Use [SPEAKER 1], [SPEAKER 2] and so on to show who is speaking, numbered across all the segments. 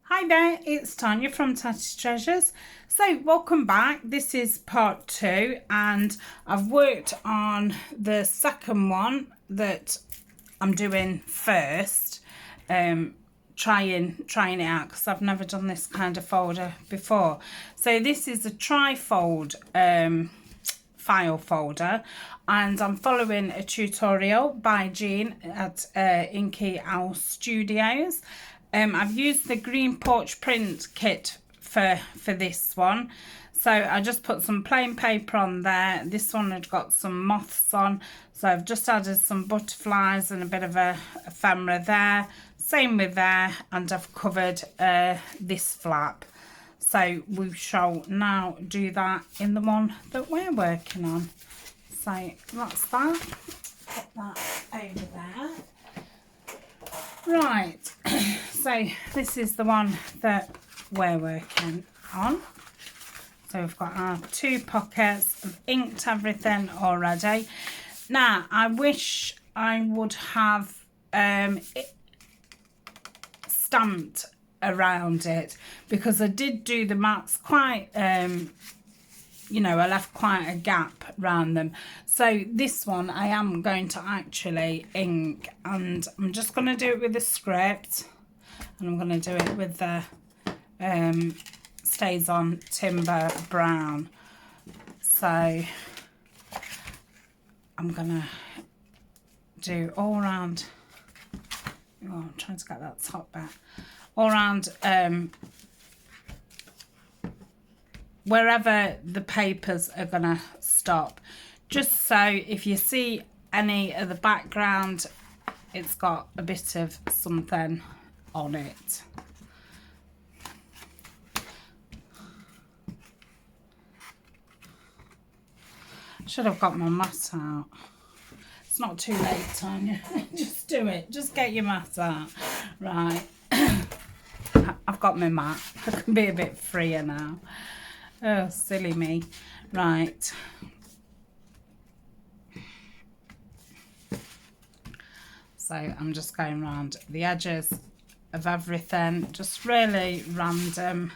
[SPEAKER 1] Hi there, it's Tania from Tatty Treasures. So welcome back. This is part 2 and I've worked on the second one that I'm doing first, trying it out because I've never done this kind of folder before. So this is a tri-fold file folder and I'm following a tutorial by Jean at Inky Owl Studios. I've used the green porch print kit for this one, so I just put some plain paper on there. This one had got some moths on, so I've just added some butterflies and a bit of a ephemera there, same with there, and I've covered this flap. So we shall now do that in the one that we're working on. So that's that. Put that over there. Right, so this is the one that we're working on. So we've got our 2 pockets. I've inked everything already. Now, I wish I would have it stamped around it, because I did do the marks quite, you know, I left quite a gap around them. So this one I am going to actually ink, and I'm just going to do it with the script, and I'm going to do it with the Stays On Timber Brown. So I'm going to do all around, oh, I'm trying to get that top back, all around wherever the papers are gonna stop, just so if you see any of the background, it's got a bit of something on it. Should have got my mat out. It's not too late, Tanya. Just do it. Just get your mat out. Right. I've got my mat. I can be a bit freer now. Oh, silly me. Right. So I'm just going around the edges of everything, just really random.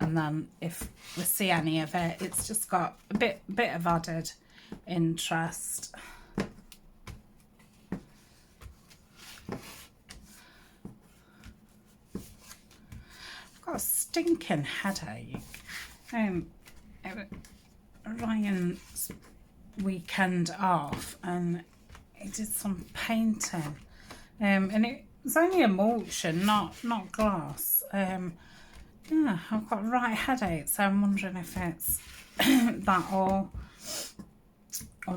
[SPEAKER 1] And then if we see any of it, it's just got a bit of added interest. Got a stinking headache. Ryan's weekend off, and he did some painting, and it was only emulsion, not glass. Yeah, I've got a right headache, so I'm wondering if it's that or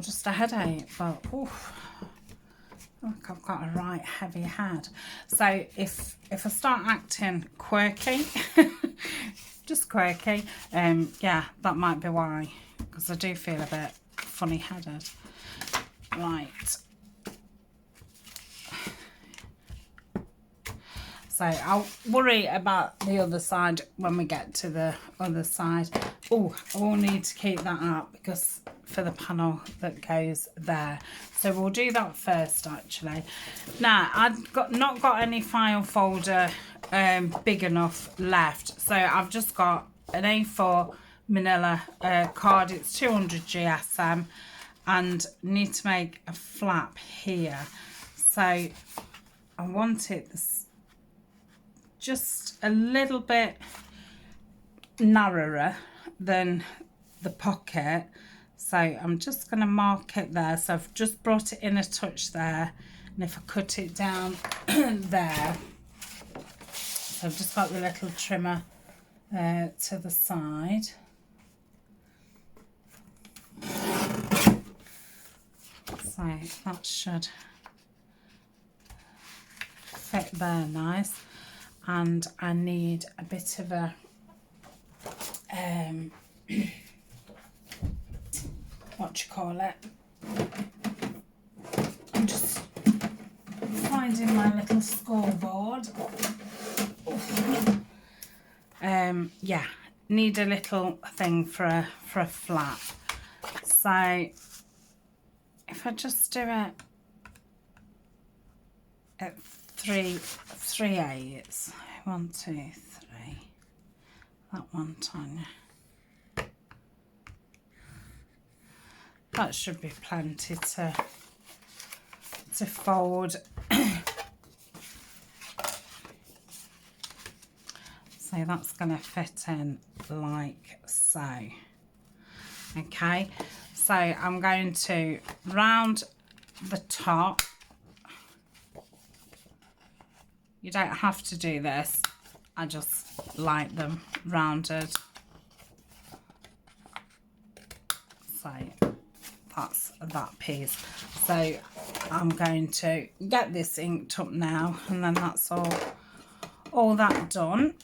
[SPEAKER 1] just a headache. But oof, look, I've got a right heavy head. So if I start acting quirky, just quirky, yeah, that might be why, because I do feel a bit funny headed. Right. So I'll worry about the other side when we get to the other side. Oh, I will need to keep that up because for the panel that goes there. So we'll do that first, actually. Now, I've not got any file folder big enough left. So I've just got an A4 manila card. It's 200 GSM, and need to make a flap here. So I want it just a little bit narrower than the pocket, so I'm just going to mark it there. So I've just brought it in a touch there, and if I cut it down there, so I've just got the little trimmer to the side. So that should fit there nice. And I need a bit of a what you call it, I'm just finding my little scoreboard. Yeah, need a little thing for a flap. So if I just do it at 3/8. 1, 2, 3. That one, Tanya. That should be plenty to fold. So that's going to fit in like so. Okay, so I'm going to round the top. You don't have to do this. I just like them rounded. So that's that piece. So I'm going to get this inked up now, and then that's all that done.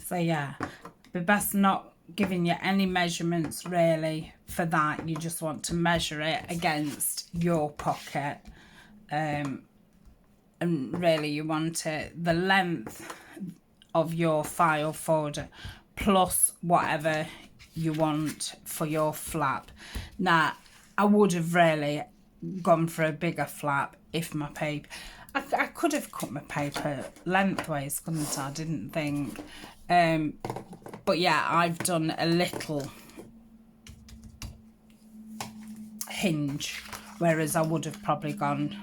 [SPEAKER 1] So yeah, be best not giving you any measurements really for that. You just want to measure it against your pocket, and really you want it the length of your file folder plus whatever you want for your flap. Now I would have really gone for a bigger flap if my paper, I could have cut my paper lengthways, couldn't I? I didn't think. But yeah, I've done a little hinge, whereas I would have probably gone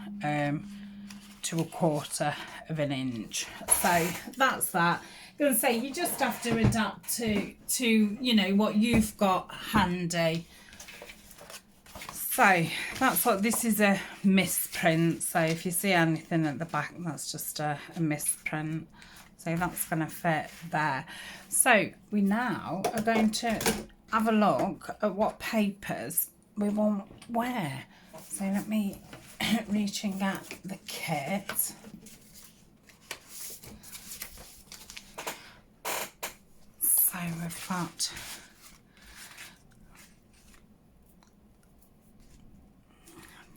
[SPEAKER 1] to 1/4 of an inch. So that's that. I'm going to say you just have to adapt to you know what you've got handy. So that's what this is, a misprint. So if you see anything at the back, that's just a misprint. So that's going to fit there. So we now are going to have a look at what papers we want where. So let me reach and get the kit. So we've got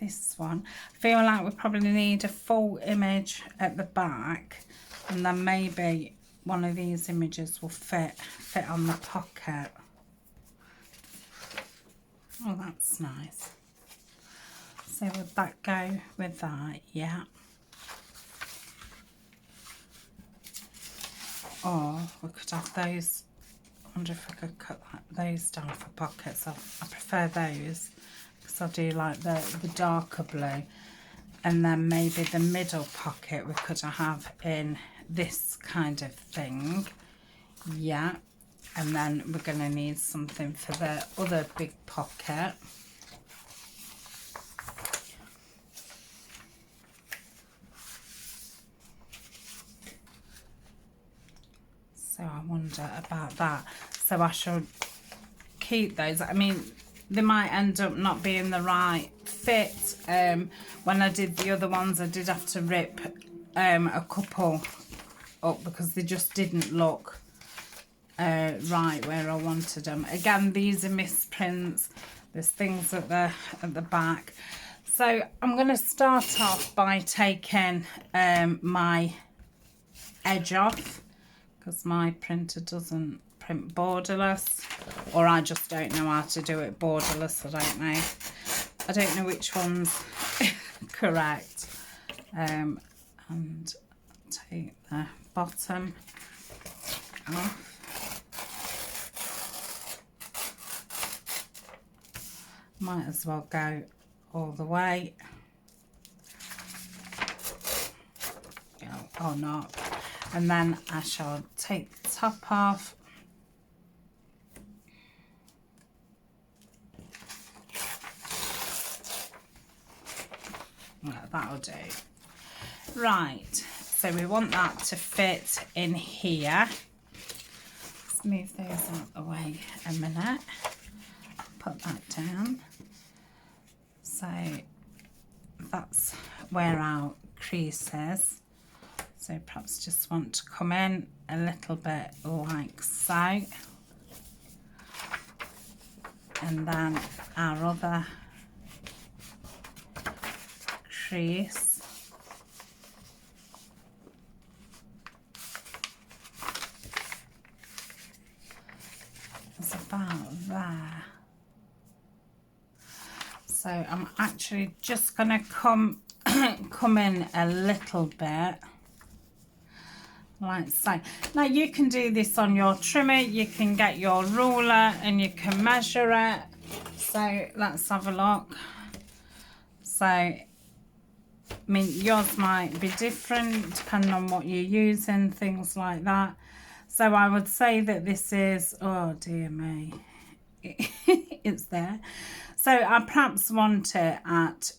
[SPEAKER 1] this one. I feel like we probably need a full image at the back, and then maybe one of these images will fit on the pocket. Oh, that's nice. So would that go with that? Yeah. Or we could have those. I wonder if I could cut those down for pockets. I prefer those because I do like the darker blue. And then maybe the middle pocket we could have in this kind of thing. Yeah. And then we're going to need something for the other big pocket. So I wonder about that. So I should keep those. I mean, they might end up not being the right fit. When I did the other ones, I did have to rip a couple up because they just didn't look right where I wanted them. Again, these are misprints. There's things at the back. So I'm going to start off by taking my edge off, because my printer doesn't print borderless, or I just don't know how to do it borderless. I don't know which one's correct. And take the bottom off. Might as well go all the way. Or not. And then I shall take the top off. That'll do. Right, so we want that to fit in here. Let's move those out of the way a minute. Put that down. So that's where our crease is. So perhaps just want to come in a little bit like so. And then our other crease. It's about there. So I'm actually just going to come in a little bit, like so. Now you can do this on your trimmer, you can get your ruler and you can measure it. So let's have a look. So, I mean, yours might be different depending on what you're using, things like that. So I would say that this is, oh dear me, it's there. So I perhaps want it at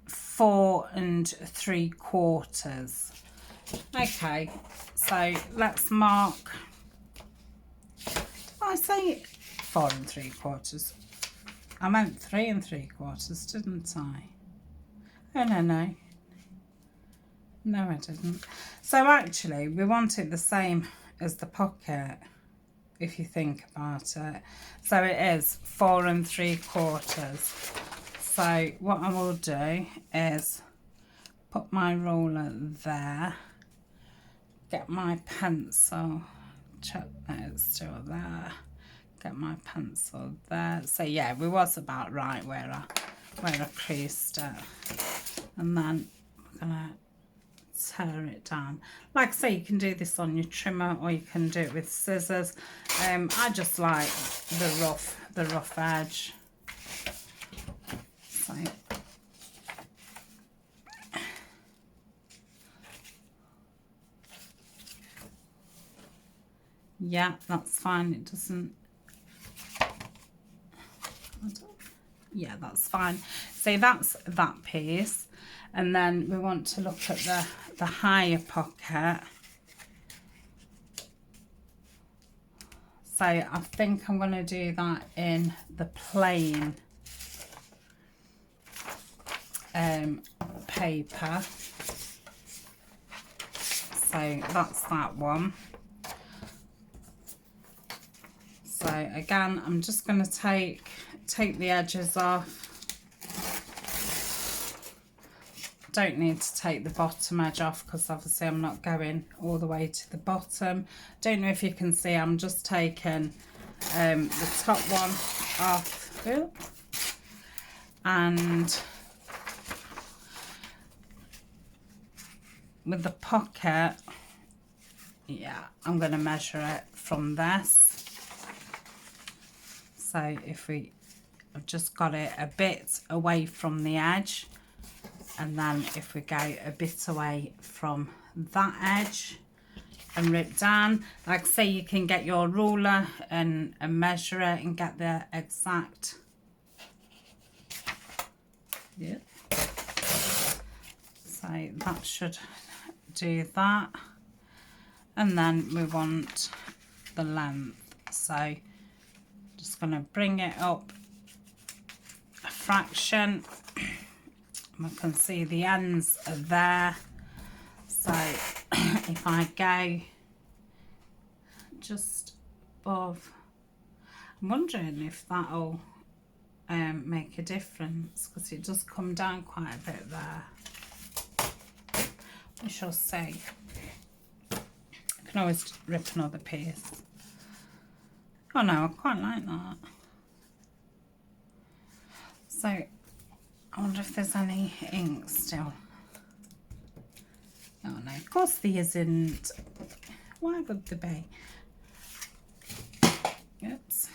[SPEAKER 1] 4 3/4. Okay, so let's mark, did I say 4 3/4? I meant 3 3/4, didn't I? Oh, no, I didn't. So actually, we want it the same as the pocket, if you think about it. So it is 4 3/4. So what I will do is put my ruler there, get my pencil, check that it's still there, get my pencil there. So yeah, we was about right where I creased it. And then we're gonna tear it down. Like I say, you can do this on your trimmer or you can do it with scissors. I just like the rough edge. So yeah, that's fine. It doesn't, yeah, that's fine. So that's that piece. And then we want to look at the higher pocket. So I think I'm going to do that in the plain paper. So that's that one. So again, I'm just going to take the edges off. Don't need to take the bottom edge off because obviously I'm not going all the way to the bottom. Don't know if you can see, I'm just taking the top one off. Ooh. And with the pocket, yeah, I'm going to measure it from this. So if I've just got it a bit away from the edge. And then if we go a bit away from that edge and rip down, like say, you can get your ruler and measure it and get the exact, yeah. So that should do that. And then we want the length. So just going to bring it up a fraction. I can see the ends are there. So if I go just above, I'm wondering if that'll make a difference, because it does come down quite a bit there. We shall see. I can always rip another piece. Oh no, I quite like that. So I wonder if there's any ink still. Oh no, of course there isn't. Why would there be? Oops.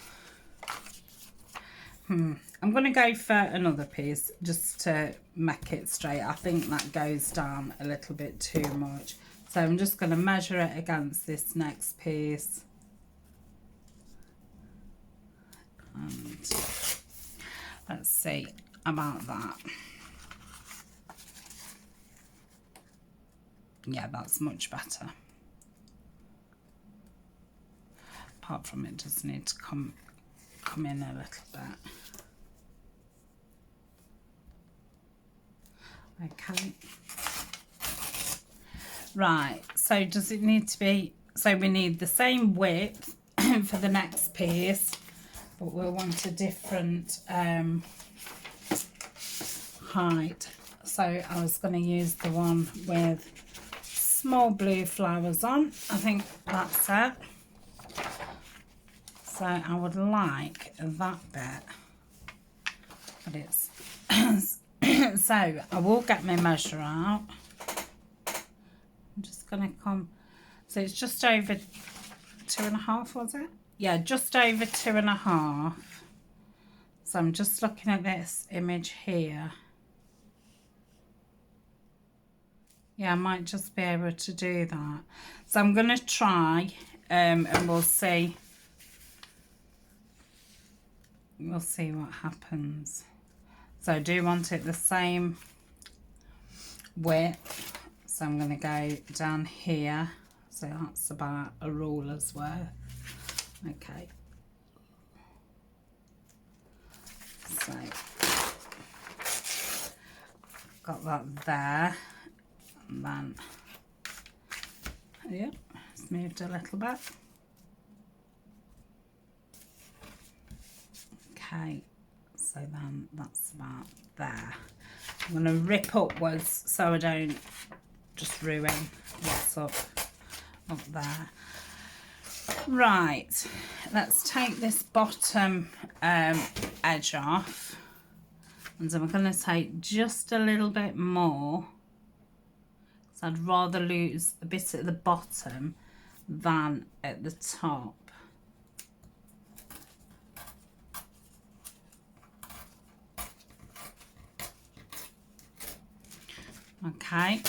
[SPEAKER 1] I'm going to go for another piece just to make it straight. I think that goes down a little bit too much. So I'm just going to measure it against this next piece. And let's see about that. Yeah, that's much better. Apart from it does need to come in a little bit. Okay. Right, so does it need to be, so we need the same width for the next piece, but we'll want a different height. So I was going to use the one with small blue flowers on. I think that's it. So I would like that bit, but it's So I will get my measure out. I'm just going to come, so it's just over 2.5, was it? Yeah, just over 2.5. So I'm just looking at this image here. Yeah, I might just be able to do that. So I'm going to try and we'll see. We'll see what happens. So I do want it the same width. So I'm going to go down here. So that's about a ruler's worth. Okay. So got that there. And then, yep, it's moved a little bit. Okay, so then that's about there. I'm going to rip upwards so I don't just ruin what's up there. Right, let's take this bottom edge off. And so I'm going to take just a little bit more. So I'd rather lose a bit at the bottom than at the top. Okay.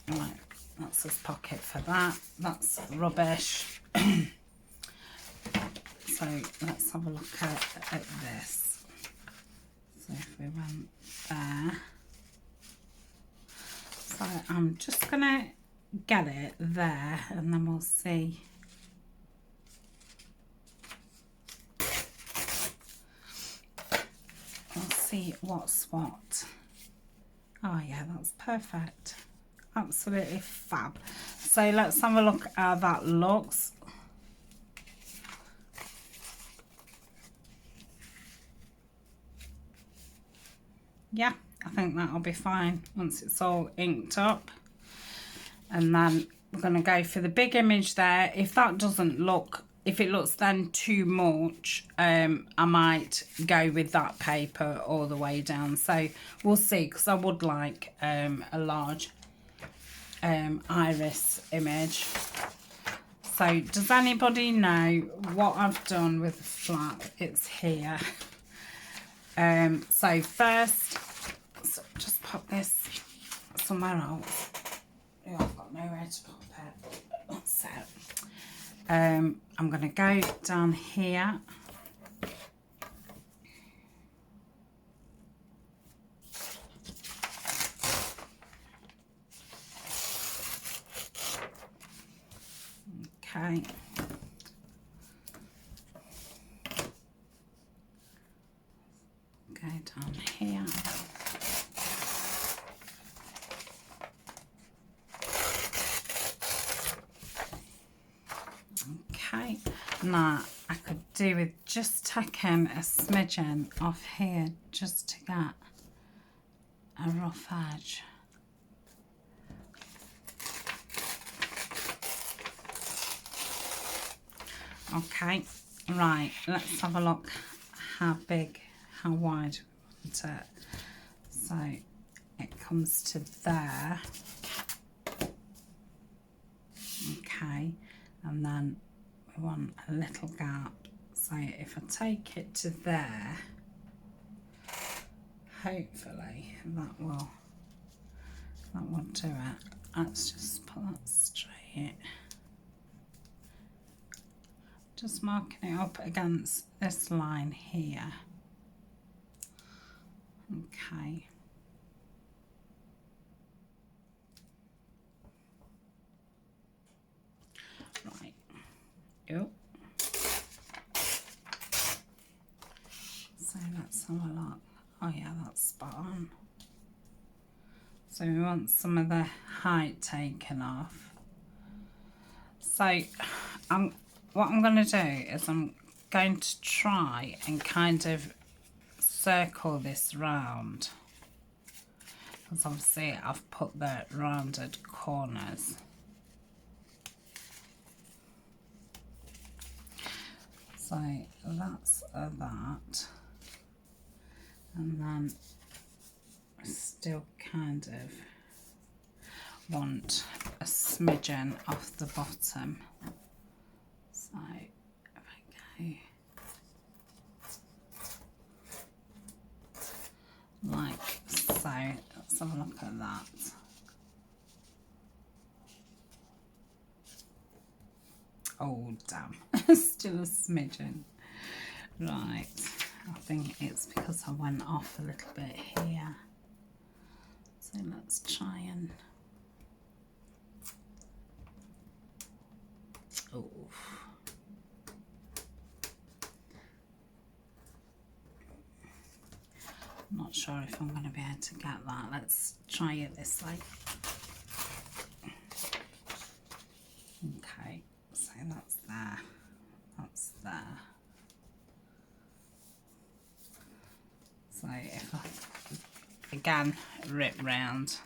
[SPEAKER 1] Right, that's his pocket for that. That's rubbish. So let's have a look at this. So if we went there. So I'm just going to get it there and then we'll see. We'll see what's what. Oh yeah, that's perfect. Absolutely fab. So let's have a look at how that looks. Yeah, I think that'll be fine once it's all inked up. And then we're going to go for the big image there. If that doesn't look, if it looks then too much, I might go with that paper all the way down. So we'll see, because I would like a large iris image. So does anybody know what I've done with the flap? It's here. So first, so just pop this somewhere else. Oh, I've got nowhere to pop it. So I'm going to go down here. Okay. Go down here. Okay, now I could do with just taking a smidgen off here just to get a rough edge. Okay, right, let's have a look how big, how wide we want it. So it comes to there. Okay, and then we want a little gap. So if I take it to there, hopefully that will do it. Let's just put that straight. Just marking it up against this line here. Okay. Right. Yep. So let's have a look. Oh yeah, that's spot on. So we want some of the height taken off. So what I'm going to do is I'm going to try and kind of circle this round, because obviously I've put the rounded corners. So that's that. And then I still kind of want a smidgen off the bottom. So if I go like so, let's have a look at that. Oh damn, still a smidgen. Right, I think it's because I went off a little bit here. So let's try and, oh. I'm not sure if I'm going to be able to get that. Let's try it this way. Okay, so that's there. That's there. So if I, again, rip round.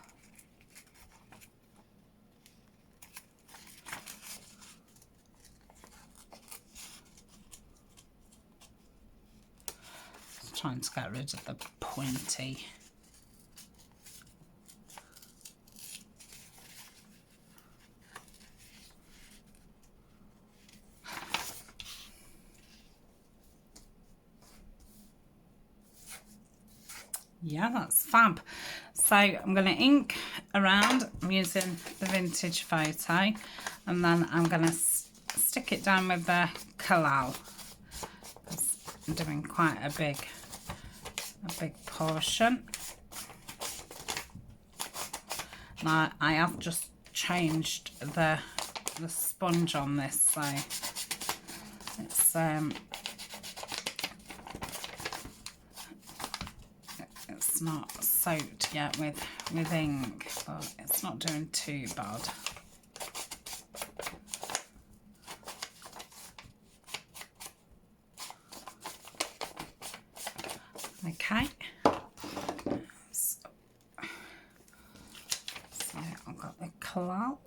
[SPEAKER 1] Trying to get rid of the pointy. Yeah, that's fab. So I'm going to ink around. I'm using the vintage photo, and then I'm going to stick it down with the collal. I'm doing quite a big portion. Now I have just changed the sponge on this, so it's not soaked yet with ink, but it's not doing too bad. Okay, so I've got the collal.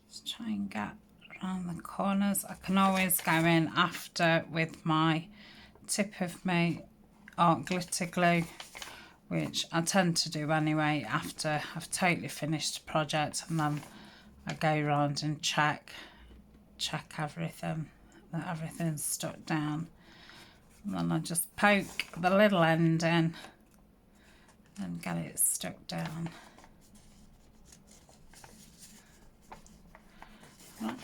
[SPEAKER 1] Just try and get around the corners. I can always go in after with my tip of my art glitter glue, which I tend to do anyway after I've totally finished the project, and then I go around and check everything, that everything's stuck down. And then I just poke the little end in and get it stuck down. Right.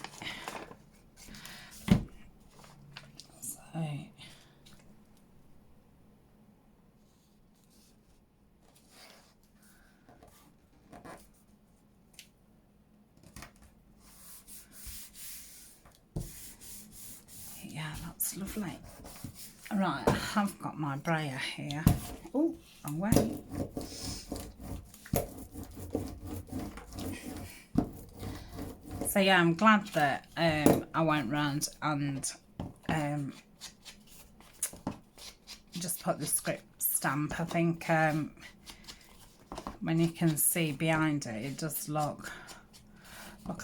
[SPEAKER 1] So yeah, that's lovely. Right, I have got my brayer here. Oh, wrong way. So yeah, I'm glad that I went round and just put the script stamp. I think when you can see behind it, it does look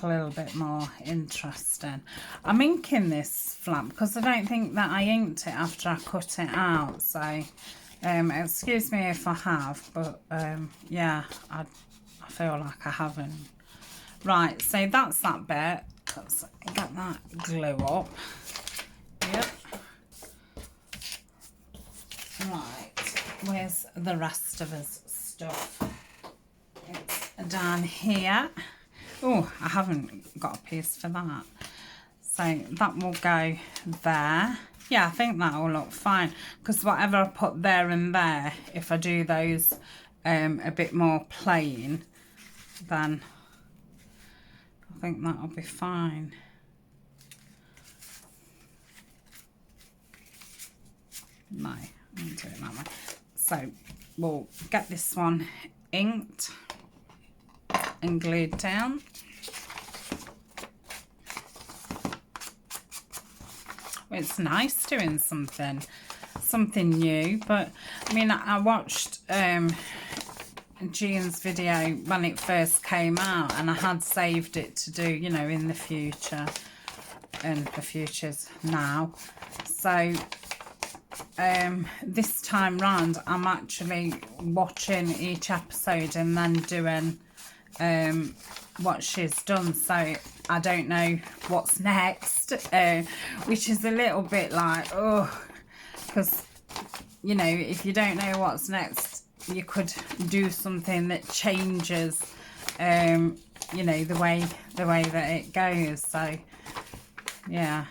[SPEAKER 1] a little bit more interesting. I'm inking this flap because I don't think that I inked it after I cut it out, so excuse me if I have, but yeah, I feel like I haven't. Right, so that's that bit. Let's get that glue up. Yep. Right, where's the rest of his stuff? It's down here. Oh, I haven't got a piece for that. So that will go there. Yeah, I think that will look fine, because whatever I put there and there, if I do those a bit more plain, then I think that'll be fine. No, I'm going to do it that way. So we'll get this one inked and glued down. It's nice doing something new, but I mean, I watched Jean's video when it first came out, and I had saved it to do, you know, in the future, and the future's now. So this time round I'm actually watching each episode and then doing what she's done, so I don't know what's next, which is a little bit like, oh, because, you know, if you don't know what's next, you could do something that changes, you know, the way that it goes. So yeah,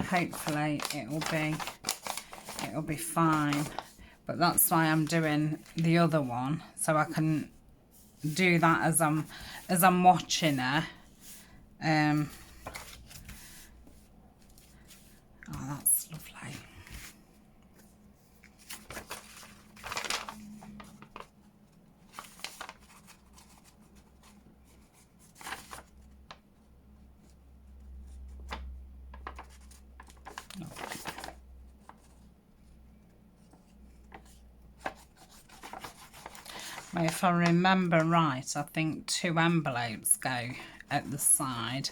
[SPEAKER 1] hopefully it'll be fine. But that's why I'm doing the other one, so I can do that as I'm watching her. Oh, that's lovely. If I remember right, I think 2 envelopes go at the side,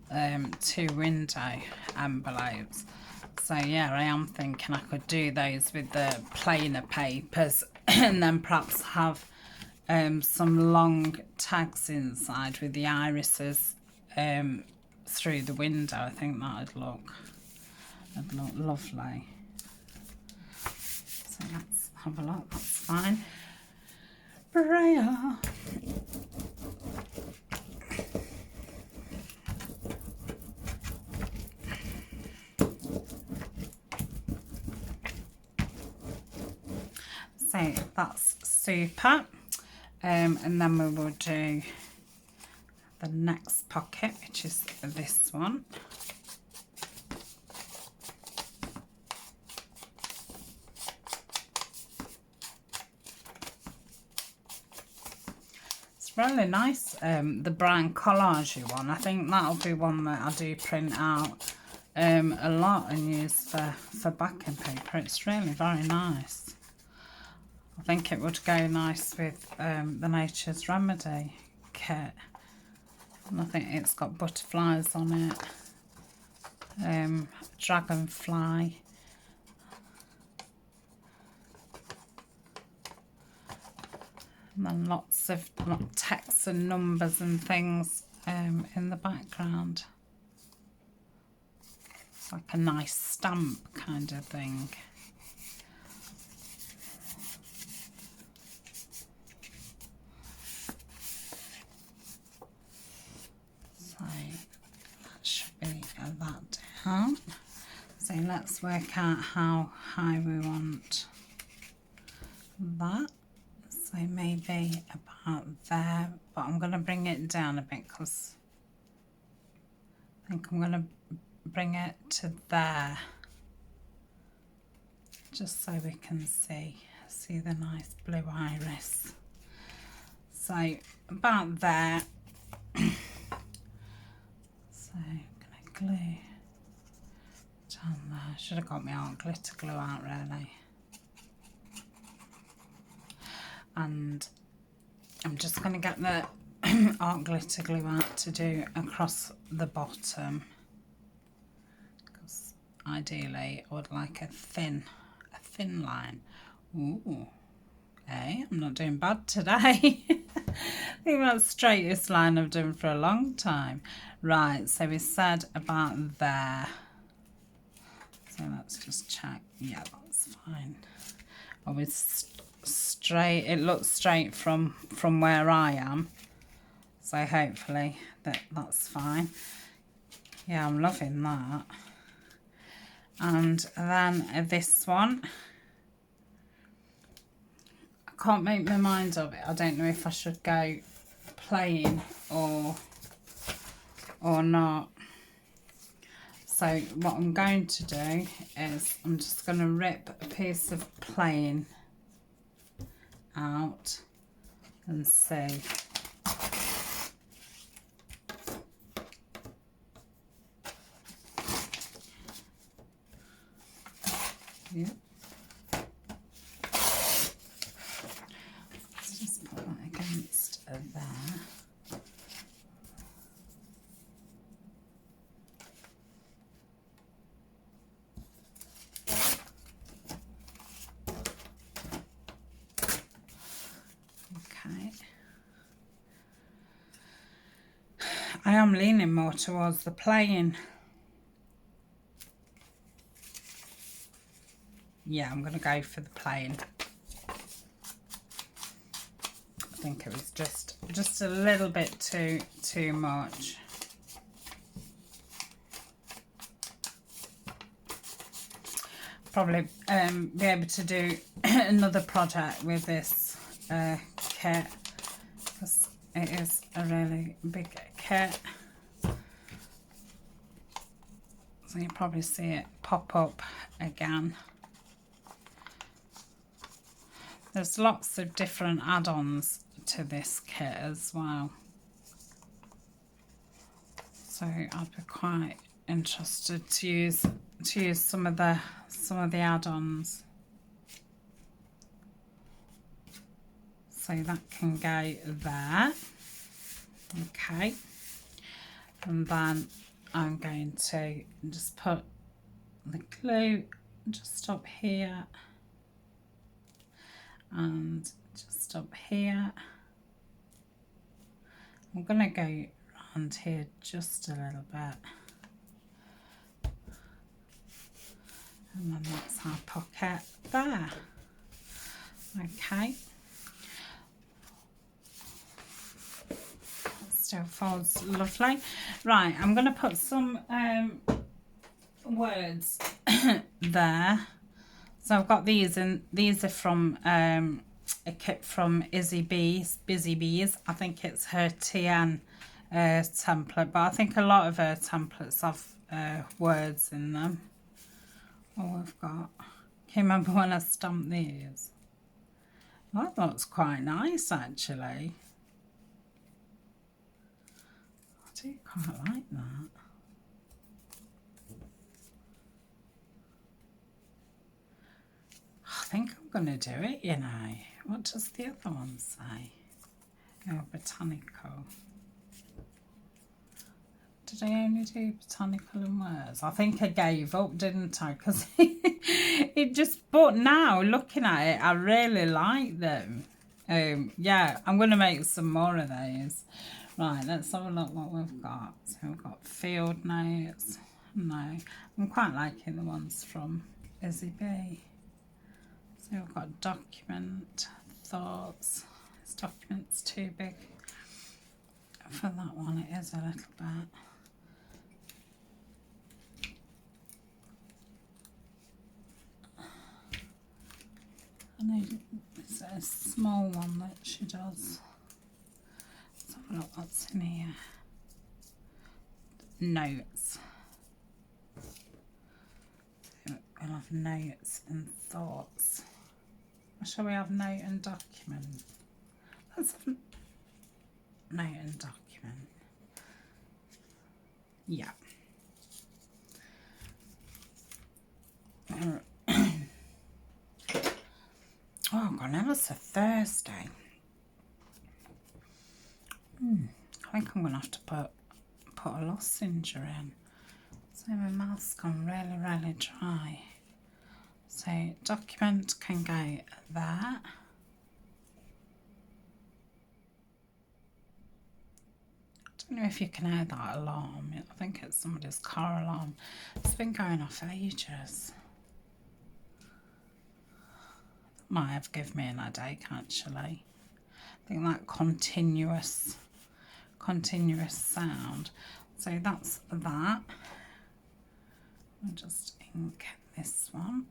[SPEAKER 1] 2 window envelopes. So yeah, I am thinking I could do those with the plainer papers and then perhaps have some long tags inside with the irises through the window. I think that'd look lovely. So let's have a look. That's fine. Prayer. So that's super, and then we will do the next pocket, which is this one. It's really nice, the brown collage one. I think that'll be one that I do print out a lot and use for backing paper. It's really very nice. I think it would go nice with the Nature's Remedy kit. And I think it's got butterflies on it, dragonfly. And then lots of text and numbers and things in the background. It's like a nice stamp kind of thing. That down. So let's work out how high we want that. So maybe about there, but I'm going to bring it down a bit because I think I'm going to bring it to there, just so we can see the nice blue iris. So about there. So glue down there. Should have got my art glitter glue out really. And I'm just going to get the art glitter glue out to do across the bottom, because ideally I would like a thin line. Ooh, okay, I'm not doing bad today. I think that's the straightest line I've done for a long time. Right, so we said about there. So let's just check. Yeah, that's fine. Oh, it's straight. It looks straight from where I am. So hopefully that's fine. Yeah, I'm loving that. And then this one. I can't make my mind up. I don't know if I should go plain or not. So what I'm going to do is I'm just going to rip a piece of plain out and see. Yep. Let's just put that against there. I am leaning more towards the plain. Yeah, I'm going to go for the plain. I think it was just a little bit too much. Probably be able to do another project with this kit, because it is a really big kit. So you probably see it pop up again. There's lots of different add-ons to this kit as well, so I'd be quite interested to use some of the add-ons. So that can go there. Okay, and then I'm going to just put the glue just up here and just up here. I'm going to go around here just a little bit, and then that's our pocket there. Okay, still folds lovely. Right, I'm going to put some words there. So I've got these, and these are from a kit from Busy Bees. I think it's her TN template, but I think a lot of her templates have words in them. Oh, I've got, can you remember when I stamped these? That looks quite nice actually. I do quite like that. I think I'm going to do it, you know. What does the other one say? Oh, botanical. Did I only do botanical and words? I think I gave up, didn't I? Because it just, but now looking at it, I really like them. Yeah, I'm going to make some more of those. Right, let's have a look what we've got. So we've got field notes. No, I'm quite liking the ones from Busy Bee. So we've got document, thoughts. This document's too big for that one. It is a little bit. I know it's a small one that she does. Let's have a look what's in here. Notes. We'll have notes and thoughts. Or shall we have note and document? Let's have note and document. Yeah. Oh God, now it's a Thursday. I think I'm gonna have to put a lozenge in. So my mouth's gone really dry. So document can go there. I don't know if you can hear that alarm. I think it's somebody's car alarm. It's been going off ages. Might have given me an headache actually. I think that continuous sound. So that's that. I'll just ink this one.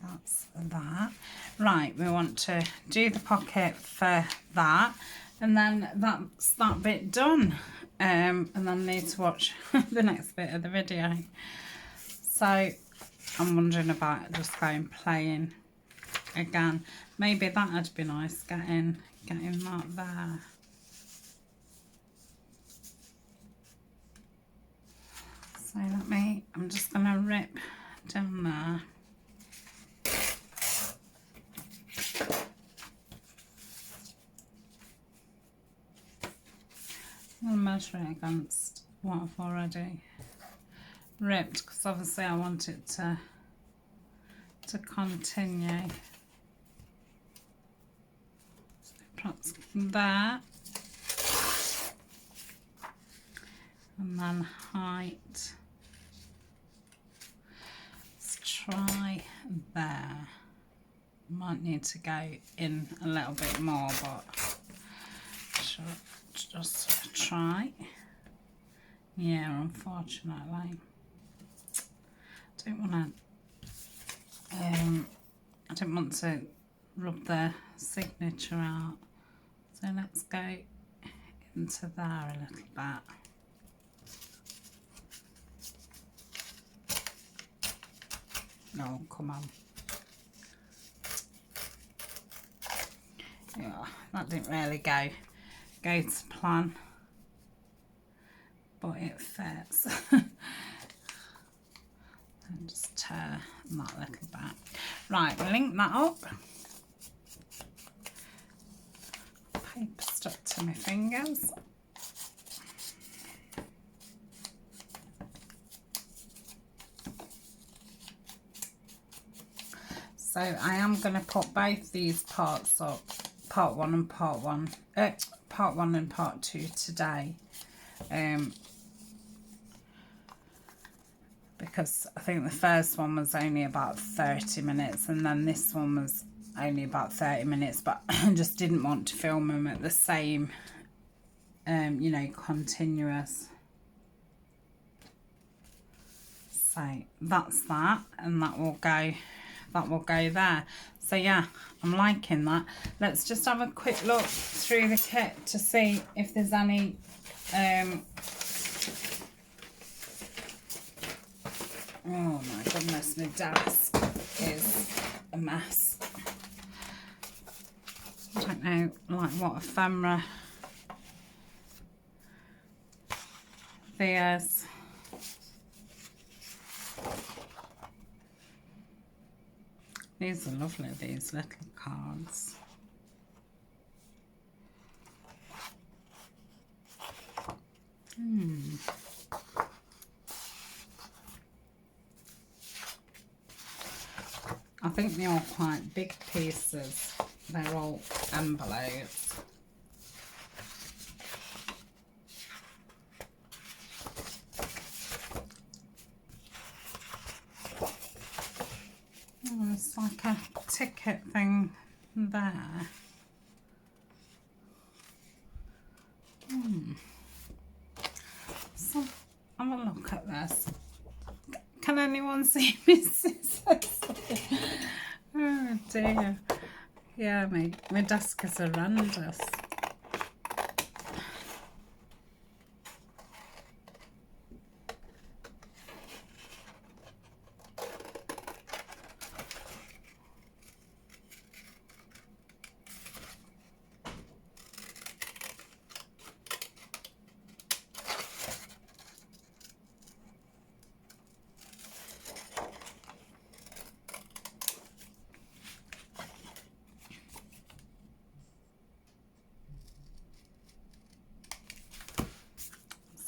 [SPEAKER 1] That's that. Right, we want to do the pocket for that, and then that's that bit done. And then I need to watch the next bit of the video. So I'm wondering about just going plain again. Maybe that'd be nice, getting that there. So I'm just gonna rip down there. I'm going to measure it against what I've already ripped, because obviously I want it to continue. So perhaps there, and then height. Let's try there. Might need to go in a little bit more, but should just try. Yeah, unfortunately, I don't want to rub the signature out. So let's go into there a little bit. No, come on. Yeah, that didn't really go to plan, but it fits. And just tear that little bit. Right, we'll link that up. Paper stuck to my fingers. So I am going to put both these parts up, part one and part one and part two today, because I think the first one was only about 30 minutes and then this one was only about 30 minutes, but I just didn't want to film them at the same, you know, continuous. So that's that, and that will go there. So yeah, I'm liking that. Let's just have a quick look through the kit to see if there's any oh my goodness, my desk is a mess. I don't know, like what ephemera there's. These are lovely, these little cards. I think they're all quite big pieces. They're all envelopes. Oh, it's like a ticket thing there. So have a look at this. Can anyone see me scissors? Oh dear. Yeah, my desk is horrendous.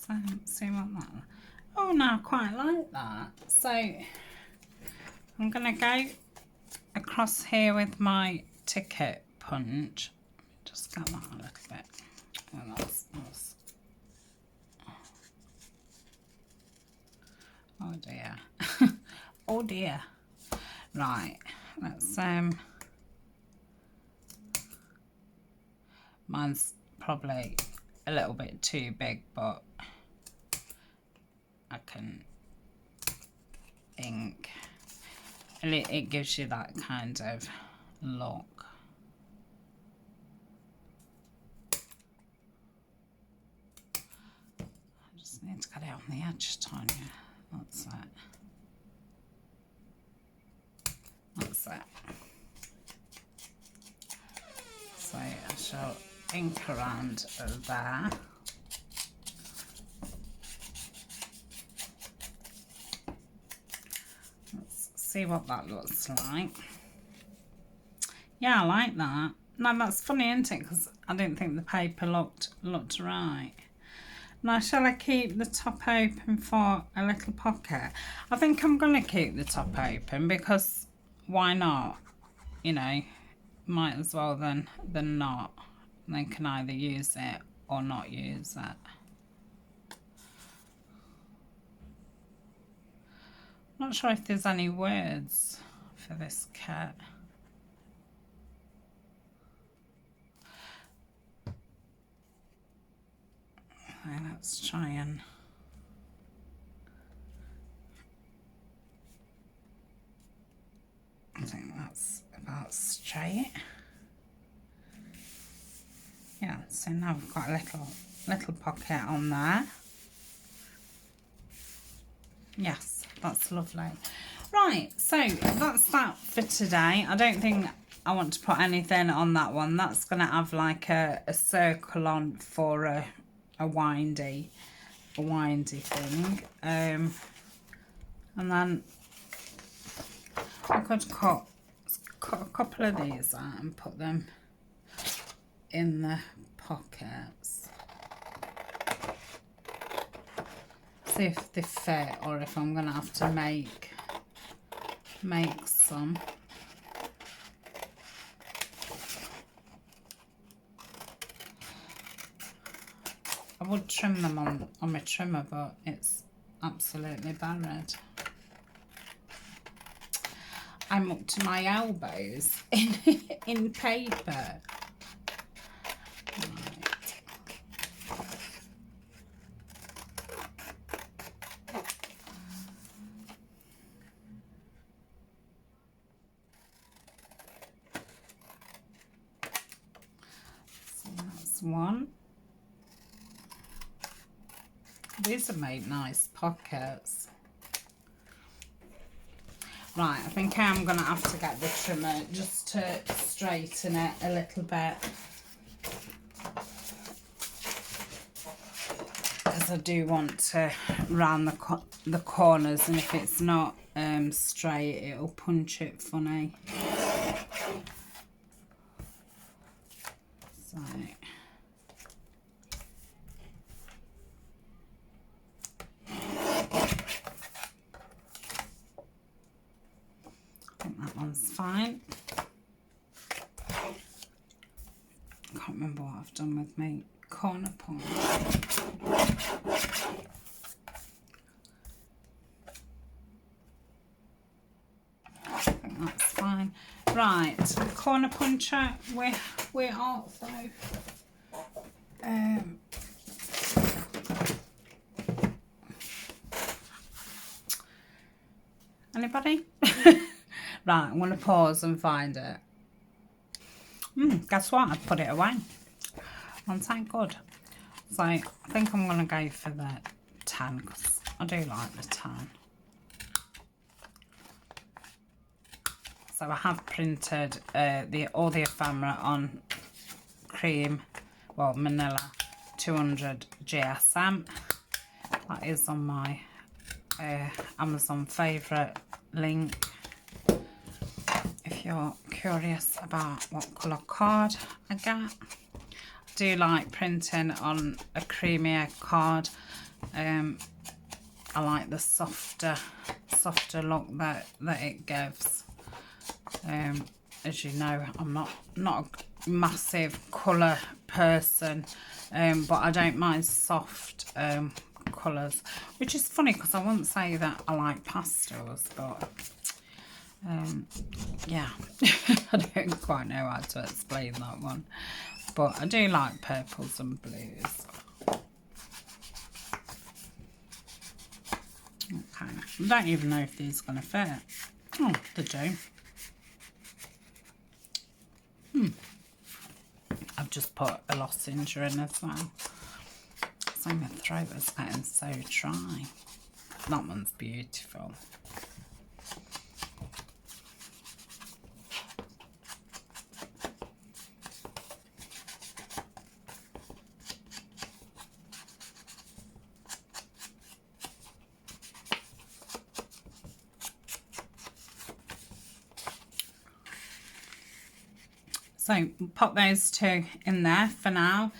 [SPEAKER 1] So let's see what that. Oh no, I quite like that. So I'm gonna go across here with my ticket punch. Just get that a little bit. Oh, that's. Oh dear. Oh dear. Right. Let's mine's probably a little bit too big, but I can ink. And it gives you that kind of look. I just need to get it on the edge, Tanya. That's it. That's it. So I shall ink around there. Let's see what that looks like. Yeah, I like that. No, that's funny, isn't it? Because I didn't think the paper looked right. Now, shall I keep the top open for a little pocket? I think I'm going to keep the top open because why not? You know, might as well than not. And then can either use it or not use it. Not sure if there's any words for this kit. Okay, let's try and I think that's about straight. Yeah, so now we've got a little pocket on there. Yes, that's lovely. Right, so that's that for today. I don't think I want to put anything on that one. That's going to have like a circle on for a windy thing. And then I could cut a couple of these out and put them in the pockets. See if they fit or if I'm gonna have to make some. I would trim them on my trimmer, but it's absolutely buried. I'm up to my elbows in paper. So that's one. These are made nice pockets. Right, I think I'm going to have to get the trimmer just to straighten it a little bit. Because I do want to round the corners, and if it's not straight, it'll punch it funny. So... that one's fine. Can't remember what I've done with my corner point. I think that's fine. Right, corner puncher, we're also anybody? Right, I'm going to pause and find it. Guess what? I put it away. That's ain't good. So I think I'm going to go for the tan because I do like the tan. So I have printed all the ephemera on cream, well, manila 200 GSM. That is on my Amazon favourite link. If you're curious about what colour card I get. I do like printing on a creamier card. I like the softer look that it gives. As you know, I'm not a massive colour person, but I don't mind soft colours, which is funny because I wouldn't say that I like pastels, but yeah, I don't quite know how to explain that one, but I do like purples and blues. Okay, I don't even know if these are going to fit. Oh, they do. I've just put a lozenge in as well. So my throat is getting so dry. That one's beautiful. So pop those two in there for now.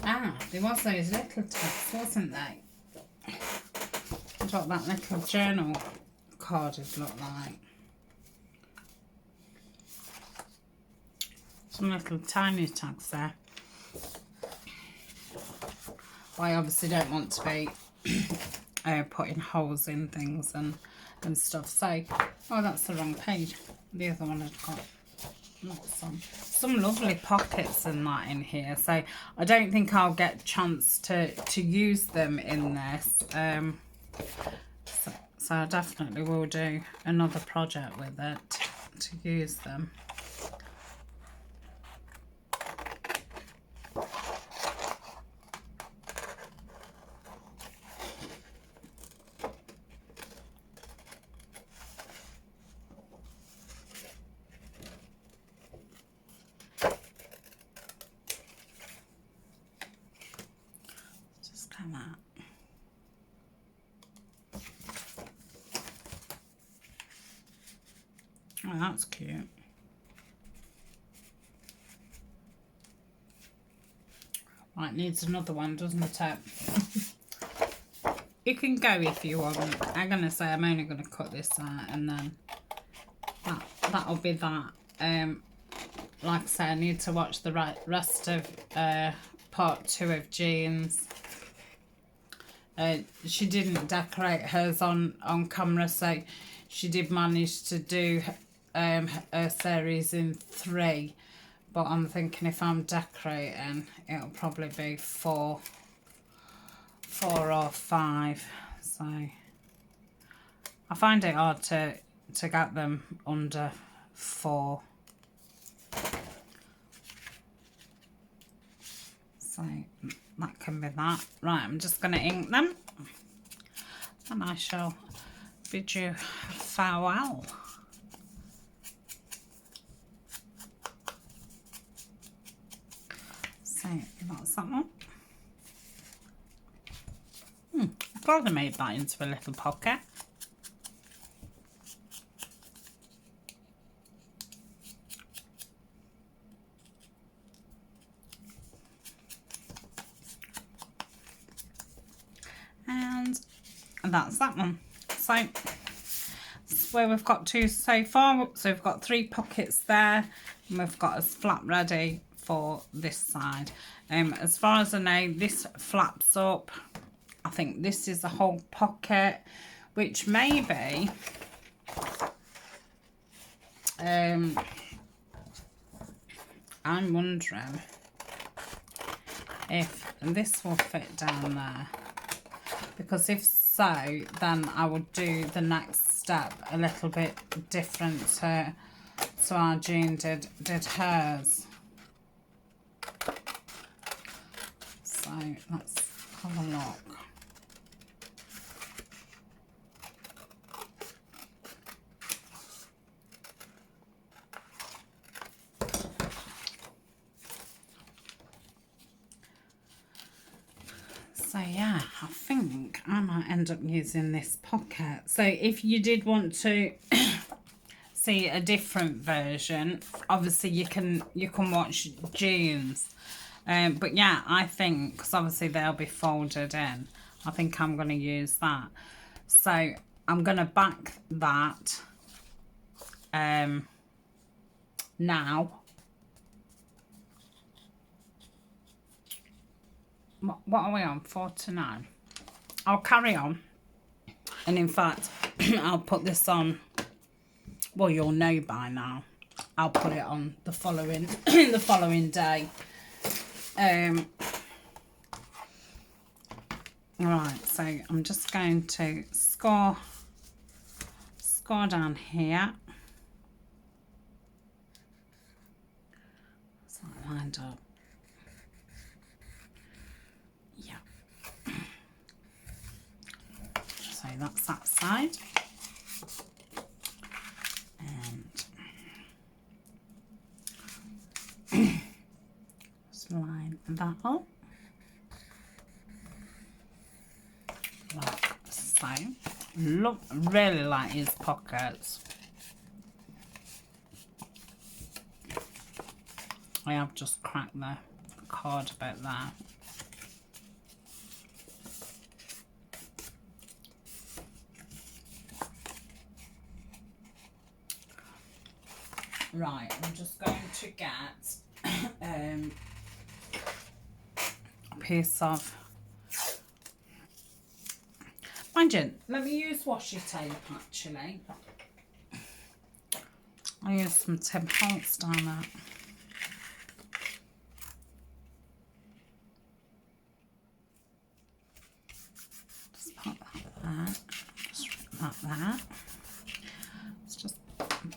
[SPEAKER 1] Ah, there was those little tags, wasn't there? That's what that little journal card would look like. Some little tiny tags there. I obviously don't want to be putting holes in things and stuff. So, oh, that's the wrong page. The other one had got some lovely pockets and that in here. So I don't think I'll get a chance to use them in this. So I definitely will do another project with it to use them. Oh, that's cute. Right, needs another one, doesn't it? You can go if you want. I'm going to say I'm only going to cut this out and then that'll be that. Like I say, I need to watch the rest of part 2 of Jean's. She didn't decorate hers on camera, so she did manage to do her series in 3, but I'm thinking if I'm decorating it'll probably be 4 or 5. So I find it hard to get them under 4. So that can be that. Right, I'm just going to ink them and I shall bid you farewell. So that's that one. I'm glad I made that into a little pocket. And that's that one. So that's where we've got to so far. So we've got 3 pockets there and we've got us flap ready for this side. As far as I know, this flaps up. I think this is a whole pocket, which maybe I'm wondering if this will fit down there, because if so, then I would do the next step a little bit different to how Jean did hers. So let's have a look. So yeah, I think I might end up using this pocket. So if you did want to see a different version, obviously you can watch Jean's. But yeah, I think, because obviously they'll be folded in, I think I'm going to use that. So I'm going to back that now. What are we on? 4 to 9. I'll carry on. And in fact, I'll put this on. Well, you'll know by now. I'll put it on the following the following day. Right, so I'm just going to score down here. Is that lined up? Yeah. So that's that side. And just line that up. Like so. Look, really like his pockets. I have just cracked the card a bit there. Right, I'm just going to get a piece of, mind you, let me use washi tape actually. I use some Tim Holtz down there. Just put that there, just put that there. Let's just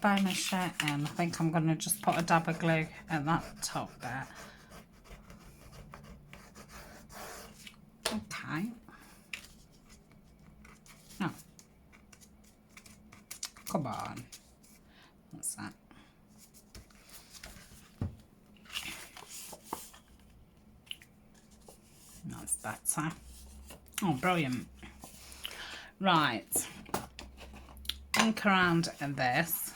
[SPEAKER 1] burnish it in. I think I'm going to just put a dab of glue at that top there. Okay. No. Come on. What's that? That's better. Oh, brilliant. Right. Ink around this.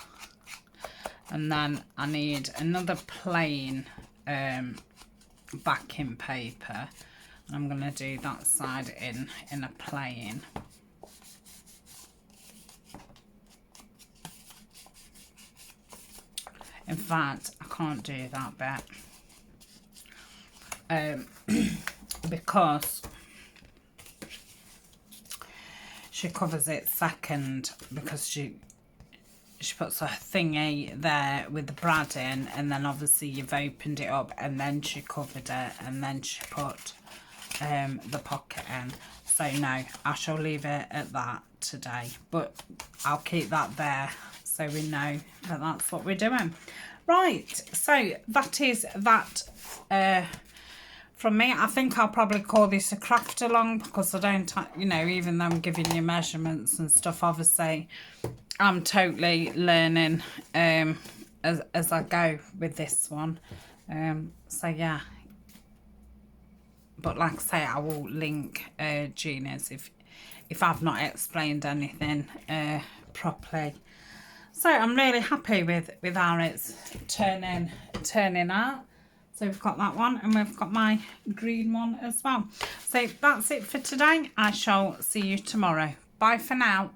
[SPEAKER 1] And then I need another plain backing paper. And I'm going to do that side in a plain. In fact, I can't do that bit because she covers it second, because she puts a thingy there with the brad in, and then obviously you've opened it up, and then she covered it, and then she put the pocket in. So no, I shall leave it at that today, but I'll keep that there so we know that that's what we're doing. Right, so that is that from me. I think I'll probably call this a craft along, because I don't, you know, even though I'm giving you measurements and stuff, obviously I'm totally learning as I go with this one. So yeah, but like I say, I will link Gina's if I've not explained anything properly. So I'm really happy with how it's turning out. So we've got that one, and we've got my green one as well. So that's it for today. I shall see you tomorrow. Bye for now.